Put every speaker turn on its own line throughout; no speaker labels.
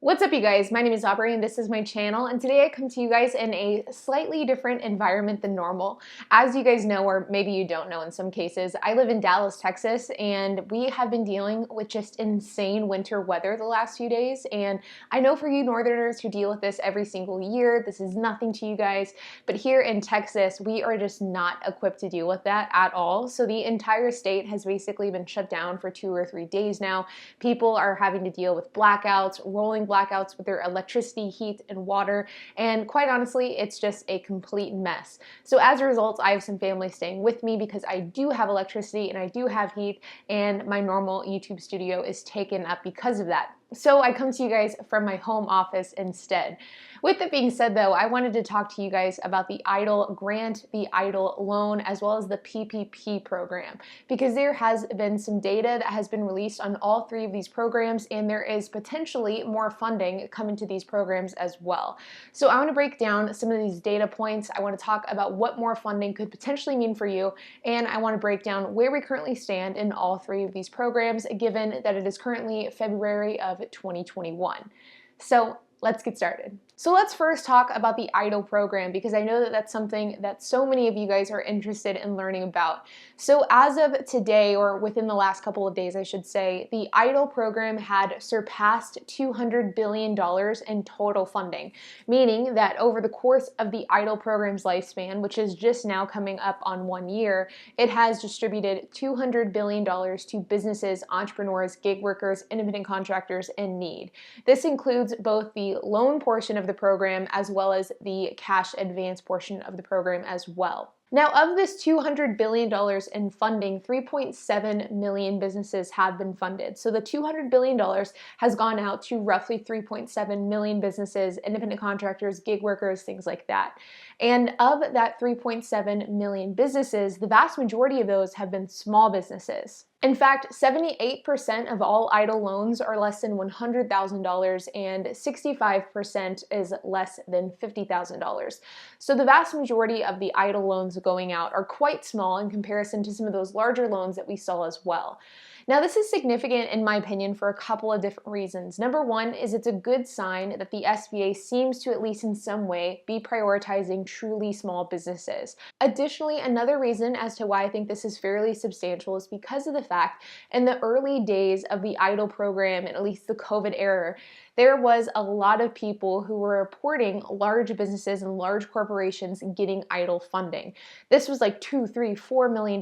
What's up, you guys? My name is Aubrey and this is my channel, and today I come to you guys in a slightly different environment than normal. As you guys know, or maybe you don't know in some cases, I live in Dallas, Texas, and we have been dealing with just insane winter weather the last few days. And I know for you northerners who deal with this every single year, this is nothing to you guys, but here in Texas, we are just not equipped to deal with that at all. So the entire state has basically been shut down for 2 or 3 days now. People are having to deal with blackouts, rolling blackouts with their electricity, heat, and water, and quite honestly, it's just a complete mess. So as a result, I have some family staying with me because I do have electricity and I do have heat, and my normal YouTube studio is taken up because of that. So I come to you guys from my home office instead. With that being said though, I wanted to talk to you guys about the EIDL grant, the EIDL loan, as well as the PPP program, because there has been some data that has been released on all three of these programs, and there is potentially more funding coming to these programs as well. So I want to break down some of these data points. I want to talk about what more funding could potentially mean for you, and I want to break down where we currently stand in all three of these programs, given that it is currently February of 2021. So let's get started. So let's first talk about the EIDL program, because I know that that's something that so many of you guys are interested in learning about. So as of today, or within the last couple of days I should say, the EIDL program had surpassed $200 billion in total funding, meaning that over the course of the EIDL program's lifespan, which is just now coming up on 1 year, it has distributed $200 billion to businesses, entrepreneurs, gig workers, independent contractors in need. This includes both the loan portion of the program as well as the cash advance portion of the program as well. Now, of this $200 billion in funding, 3.7 million businesses have been funded. So the $200 billion has gone out to roughly 3.7 million businesses, independent contractors, gig workers, things like that. And of that 3.7 million businesses, the vast majority of those have been small businesses. In fact, 78% of all EIDL loans are less than $100,000 and 65% is less than $50,000. So the vast majority of the EIDL loans going out are quite small in comparison to some of those larger loans that we saw as well. Now, this is significant in my opinion for a couple of different reasons. Number one is it's a good sign that the SBA seems to, at least in some way, be prioritizing truly small businesses. Additionally, another reason as to why I think this is fairly substantial is because of the fact in the early days of the EIDL program, and at least the COVID era, there was a lot of people who were reporting large businesses and large corporations getting EIDL funding. This was like $2, $3, $4 million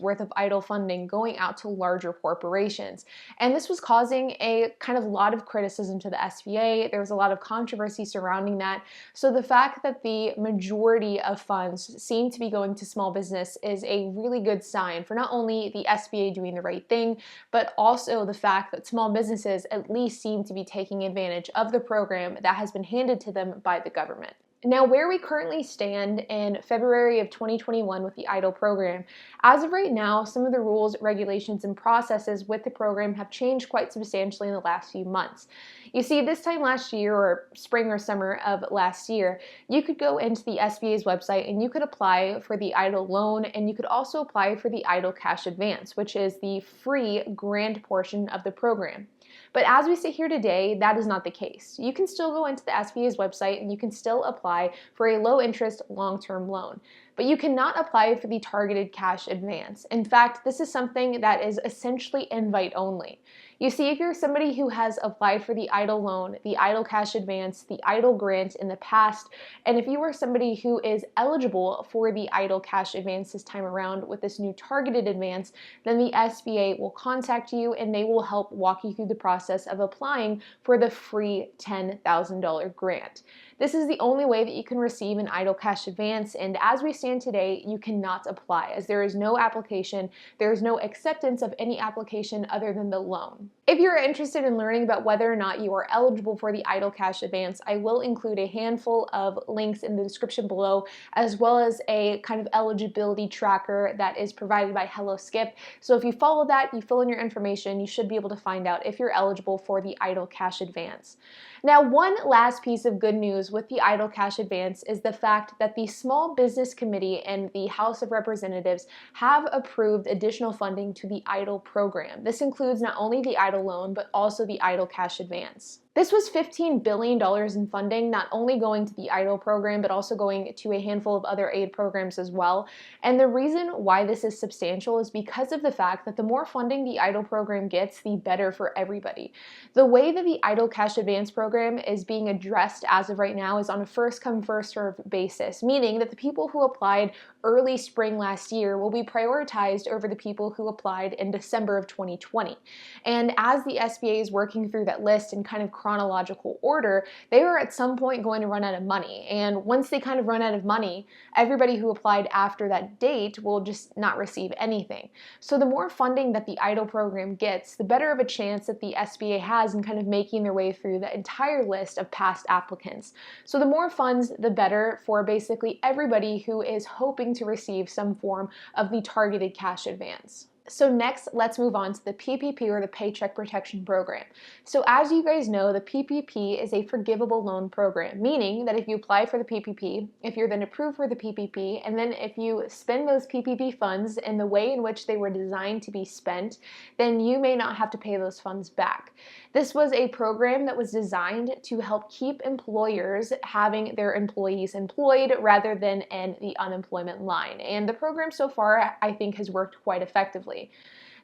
worth of EIDL funding going out to larger corporations. And this was causing a kind of lot of criticism to the SBA. There was a lot of controversy surrounding that. So the fact that the majority of funds seem to be going to small business is a really good sign for not only the SBA doing the right thing, but also the fact that small businesses at least seem to be taking advantage of the program that has been handed to them by the government. Now, where we currently stand in February of 2021 with the EIDL program, as of right now, some of the rules, regulations, and processes with the program have changed quite substantially in the last few months. You see, this time last year, or spring or summer of last year, you could go into the SBA's website and you could apply for the EIDL loan, and you could also apply for the EIDL cash advance, which is the free grant portion of the program. But as we sit here today, that is not the case. You can still go into the SBA's website and you can still apply for a low interest long-term loan, but you cannot apply for the targeted cash advance. In fact, this is something that is essentially invite only. You see, if you're somebody who has applied for the EIDL loan, the EIDL cash advance, the EIDL grant in the past, and if you are somebody who is eligible for the EIDL cash advance this time around with this new targeted advance, then the SBA will contact you and they will help walk you through the process of applying for the free $10,000 grant. This is the only way that you can receive an EIDL cash advance, and as we stand today, you cannot apply, as there is no application, there is no acceptance of any application other than the loan. If you're interested in learning about whether or not you are eligible for the EIDL cash advance, I will include a handful of links in the description below, as well as a kind of eligibility tracker that is provided by HelloSkip. So if you follow that, you fill in your information, you should be able to find out if you're eligible for the EIDL cash advance. Now, one last piece of good news with the EIDL cash advance is the fact that the Small Business Committee and the House of Representatives have approved additional funding to the EIDL program. This includes not only the EIDL loan, but also the EIDL cash advance. This was $15 billion in funding, not only going to the EIDL program, but also going to a handful of other aid programs as well. And the reason why this is substantial is because of the fact that the more funding the EIDL program gets, the better for everybody. The way that the EIDL Cash Advance program is being addressed as of right now is on a first-come, first-served basis, meaning that the people who applied early spring last year will be prioritized over the people who applied in December of 2020. And as the SBA is working through that list in kind of chronological order, they are at some point going to run out of money. And once they kind of run out of money, everybody who applied after that date will just not receive anything. So the more funding that the EIDL program gets, the better of a chance that the SBA has in kind of making their way through the entire list of past applicants. So the more funds, the better for basically everybody who is hoping to receive some form of the targeted cash advance. So next, let's move on to the PPP, or the Paycheck Protection Program. So as you guys know, the PPP is a forgivable loan program, meaning that if you apply for the PPP, if you're then approved for the PPP, and then if you spend those PPP funds in the way in which they were designed to be spent, then you may not have to pay those funds back. This was a program that was designed to help keep employers having their employees employed rather than in the unemployment line. And the program so far, I think, has worked quite effectively.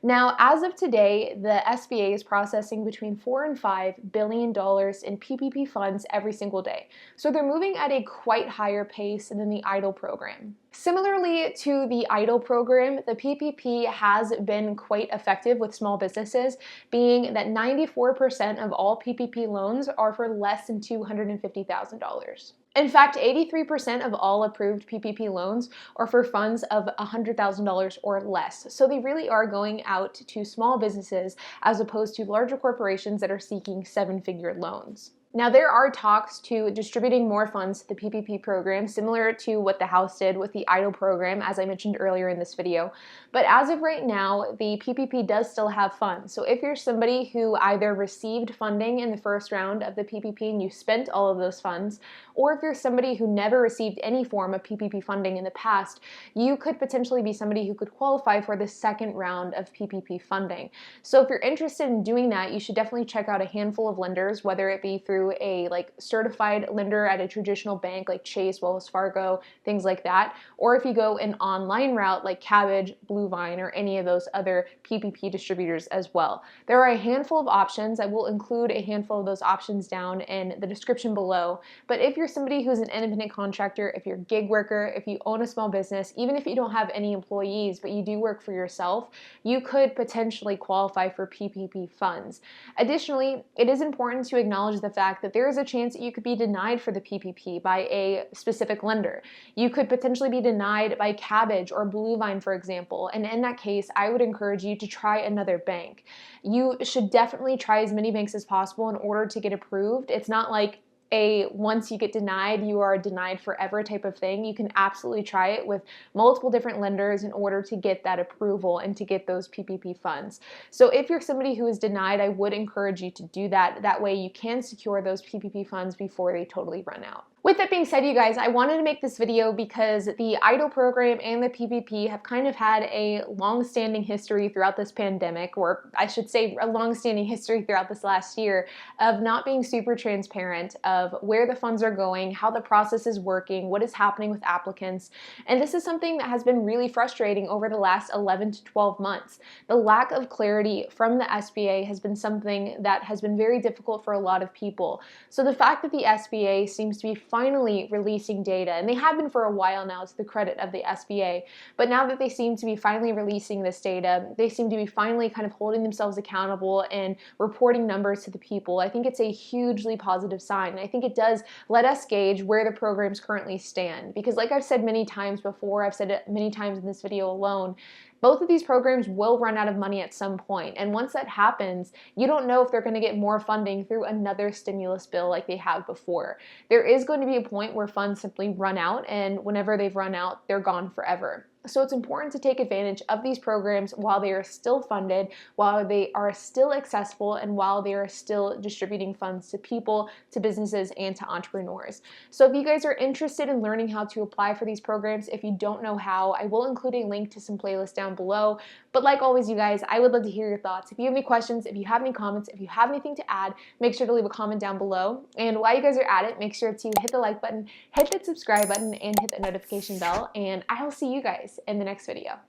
Now, as of today, the SBA is processing between $4 and $5 billion in PPP funds every single day. So they're moving at a quite higher pace than the EIDL program. Similarly to the EIDL program, the PPP has been quite effective with small businesses, being that 94% of all PPP loans are for less than $250,000. In fact, 83% of all approved PPP loans are for funds of $100,000 or less. So they really are going out to small businesses as opposed to larger corporations that are seeking seven-figure loans. Now, there are talks to distributing more funds to the PPP program, similar to what the House did with the EIDL program, as I mentioned earlier in this video. But as of right now, the PPP does still have funds. So if you're somebody who either received funding in the first round of the PPP and you spent all of those funds, or if you're somebody who never received any form of PPP funding in the past, you could potentially be somebody who could qualify for the second round of PPP funding. So if you're interested in doing that, you should definitely check out a handful of lenders, whether it be through a certified lender at a traditional bank like Chase, Wells Fargo, things like that, or if you go an online route like Cabbage, Bluevine, or any of those other PPP distributors as well. There are a handful of options. I will include a handful of those options down in the description below. But if you're somebody who's an independent contractor, if you're a gig worker, if you own a small business, even if you don't have any employees but you do work for yourself, you could potentially qualify for PPP funds. Additionally, it is important to acknowledge the fact that there is a chance that you could be denied for the PPP by a specific lender. You could potentially be denied by Cabbage or Bluevine, for example, and in that case, I would encourage you to try another bank. You should definitely try as many banks as possible in order to get approved. It's not like once you get denied, you are denied forever type of thing. You can absolutely try it with multiple different lenders in order to get that approval and to get those PPP funds. So if you're somebody who is denied, I would encourage you to do that. That way you can secure those PPP funds before they totally run out. With that being said, you guys, I wanted to make this video because the EIDL program and the PPP have kind of had a long-standing history throughout this pandemic, or I should say a long-standing history throughout this last year, of not being super transparent of where the funds are going, how the process is working, what is happening with applicants. And this is something that has been really frustrating over the last 11 to 12 months. The lack of clarity from the SBA has been something that has been very difficult for a lot of people. So the fact that the SBA seems to be finally releasing data, and they have been for a while now, to the credit of the SBA, but now that they seem to be finally releasing this data, they seem to be finally kind of holding themselves accountable and reporting numbers to the people. I think it's a hugely positive sign, and I think it does let us gauge where the programs currently stand, because like I've said many times before, I've said it many times in this video alone, both of these programs will run out of money at some point, and once that happens, you don't know if they're going to get more funding through another stimulus bill like they have before. There is going to be a point where funds simply run out, and whenever they've run out, they're gone forever. So it's important to take advantage of these programs while they are still funded, while they are still accessible, and while they are still distributing funds to people, to businesses, and to entrepreneurs. So if you guys are interested in learning how to apply for these programs, if you don't know how, I will include a link to some playlists down below. But like always, you guys, I would love to hear your thoughts. If you have any questions, if you have any comments, if you have anything to add, make sure to leave a comment down below. And while you guys are at it, make sure to hit the like button, hit the subscribe button, and hit the notification bell. And I will see you guys in the next video.